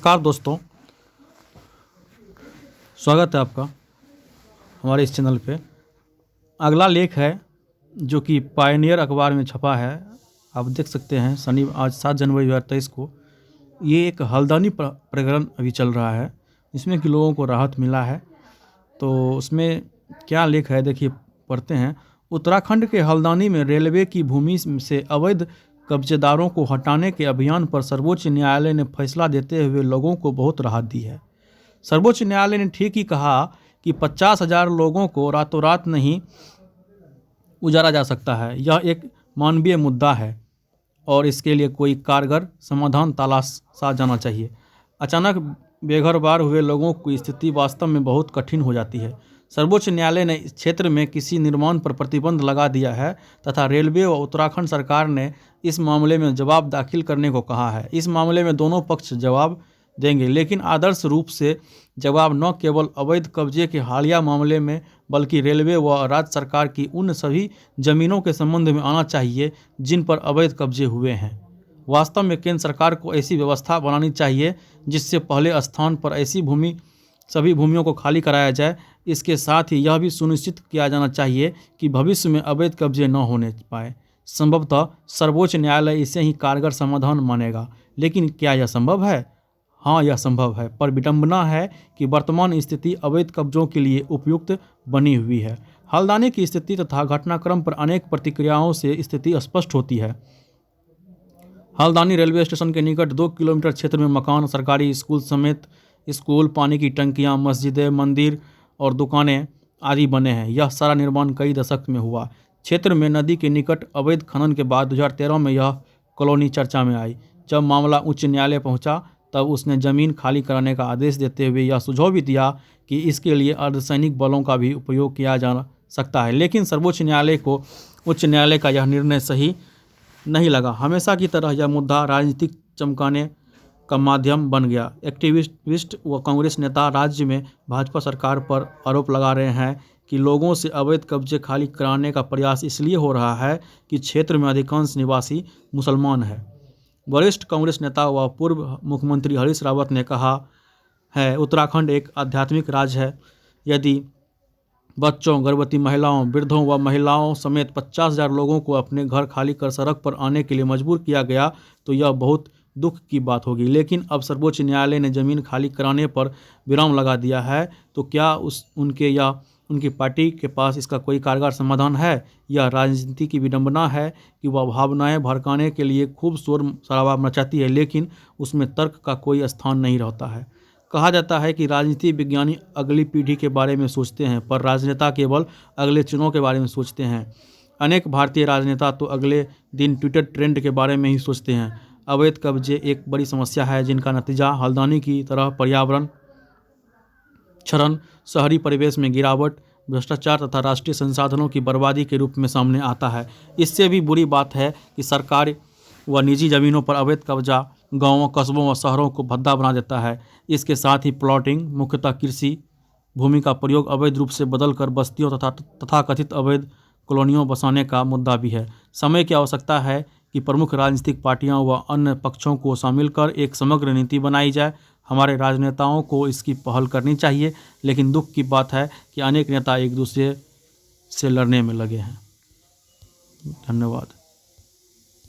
नमस्कार दोस्तों, स्वागत है आपका हमारे इस चैनल पे। अगला लेख है जो कि पायनियर अखबार में छपा है। आप देख सकते हैं आज 7 जनवरी 2023 को ये एक हल्द्वानी प्रकरण अभी चल रहा है, जिसमें कि लोगों को राहत मिला है। तो उसमें क्या लेख है देखिए, पढ़ते हैं। उत्तराखंड के हल्द्वानी में रेलवे की भूमि से अवैध कब्जेदारों को हटाने के अभियान पर सर्वोच्च न्यायालय ने फैसला देते हुए लोगों को बहुत राहत दी है। सर्वोच्च न्यायालय ने ठीक ही कहा कि 50,000 लोगों को रातों रात नहीं उजारा जा सकता है। यह एक मानवीय मुद्दा है और इसके लिए कोई कारगर समाधान तलाशा जाना चाहिए। अचानक बेघर बार हुए लोगों की स्थिति वास्तव में बहुत कठिन हो जाती है। सर्वोच्च न्यायालय ने इस क्षेत्र में किसी निर्माण पर प्रतिबंध लगा दिया है तथा रेलवे व उत्तराखंड सरकार ने इस मामले में जवाब दाखिल करने को कहा है। इस मामले में दोनों पक्ष जवाब देंगे, लेकिन आदर्श रूप से जवाब न केवल अवैध कब्जे के हालिया मामले में बल्कि रेलवे व राज्य सरकार की उन सभी जमीनों के संबंध में आना चाहिए जिन पर अवैध कब्जे हुए हैं। वास्तव में केंद्र सरकार को ऐसी व्यवस्था बनानी चाहिए जिससे पहले स्थान पर सभी भूमियों को खाली कराया जाए। इसके साथ ही यह भी सुनिश्चित किया जाना चाहिए कि भविष्य में अवैध कब्जे न होने पाए। संभवतः सर्वोच्च न्यायालय इसे ही कारगर समाधान मानेगा, लेकिन क्या यह संभव है? हाँ, यह संभव है, पर विडंबना है कि वर्तमान स्थिति अवैध कब्जों के लिए उपयुक्त बनी हुई है। हल्द्वानी की स्थिति तथा घटनाक्रम पर अनेक प्रतिक्रियाओं से स्थिति स्पष्ट होती है। हल्द्वानी रेलवे स्टेशन के निकट 2 किलोमीटर क्षेत्र में मकान, सरकारी स्कूल समेत स्कूल, पानी की टंकियां, मस्जिदें, मंदिर और दुकानें आदि बने हैं। यह सारा निर्माण कई दशक में हुआ। क्षेत्र में नदी के निकट अवैध खनन के बाद 2013 में यह कॉलोनी चर्चा में आई। जब मामला उच्च न्यायालय पहुंचा तब उसने ज़मीन खाली कराने का आदेश देते हुए यह सुझाव भी दिया कि इसके लिए अर्धसैनिक बलों का भी उपयोग किया जा सकता है। लेकिन सर्वोच्च न्यायालय को उच्च न्यायालय का यह निर्णय सही नहीं लगा। हमेशा की तरह यह मुद्दा राजनीतिक चमकाने का माध्यम बन गया। एक्टिविस्ट व कांग्रेस नेता राज्य में भाजपा सरकार पर आरोप लगा रहे हैं कि लोगों से अवैध कब्जे खाली कराने का प्रयास इसलिए हो रहा है कि क्षेत्र में अधिकांश निवासी मुसलमान हैं। वरिष्ठ कांग्रेस नेता व पूर्व मुख्यमंत्री हरीश रावत ने कहा है, उत्तराखंड एक आध्यात्मिक राज्य है। यदि बच्चों, गर्भवती महिलाओं, वृद्धों व महिलाओं समेत 50,000 लोगों को अपने घर खाली कर सड़क पर आने के लिए मजबूर किया गया तो यह बहुत दुख की बात होगी। लेकिन अब सर्वोच्च न्यायालय ने ज़मीन खाली कराने पर विराम लगा दिया है, तो क्या उनके या उनकी पार्टी के पास इसका कोई कारगर समाधान है? यह राजनीति की विडंबना है कि वह भावनाएं भड़काने के लिए खूब शोर शराबा मचाती है, लेकिन उसमें तर्क का कोई स्थान नहीं रहता है। कहा जाता है कि राजनीति विज्ञानी अगली पीढ़ी के बारे में सोचते हैं, पर राजनेता केवल अगले चुनाव के बारे में सोचते हैं। अनेक भारतीय राजनेता तो अगले दिन ट्विटर ट्रेंड के बारे में ही सोचते हैं। अवैध कब्जे एक बड़ी समस्या है जिनका नतीजा हल्द्वानी की तरह पर्यावरण क्षरण, शहरी परिवेश में गिरावट, भ्रष्टाचार तथा राष्ट्रीय संसाधनों की बर्बादी के रूप में सामने आता है। इससे भी बुरी बात है कि सरकार व निजी ज़मीनों पर अवैध कब्जा गांवों, कस्बों व शहरों को भद्दा बना देता है। इसके साथ ही प्लॉटिंग, मुख्यतः कृषि भूमि का प्रयोग अवैध रूप से बदलकर बस्तियों तथा कथित अवैध कॉलोनियों बसाने का मुद्दा भी है। समय की आवश्यकता है कि प्रमुख राजनीतिक पार्टियों व अन्य पक्षों को शामिल कर एक समग्र नीति बनाई जाए। हमारे राजनेताओं को इसकी पहल करनी चाहिए, लेकिन दुख की बात है कि अनेक नेता एक दूसरे से लड़ने में लगे हैं। धन्यवाद।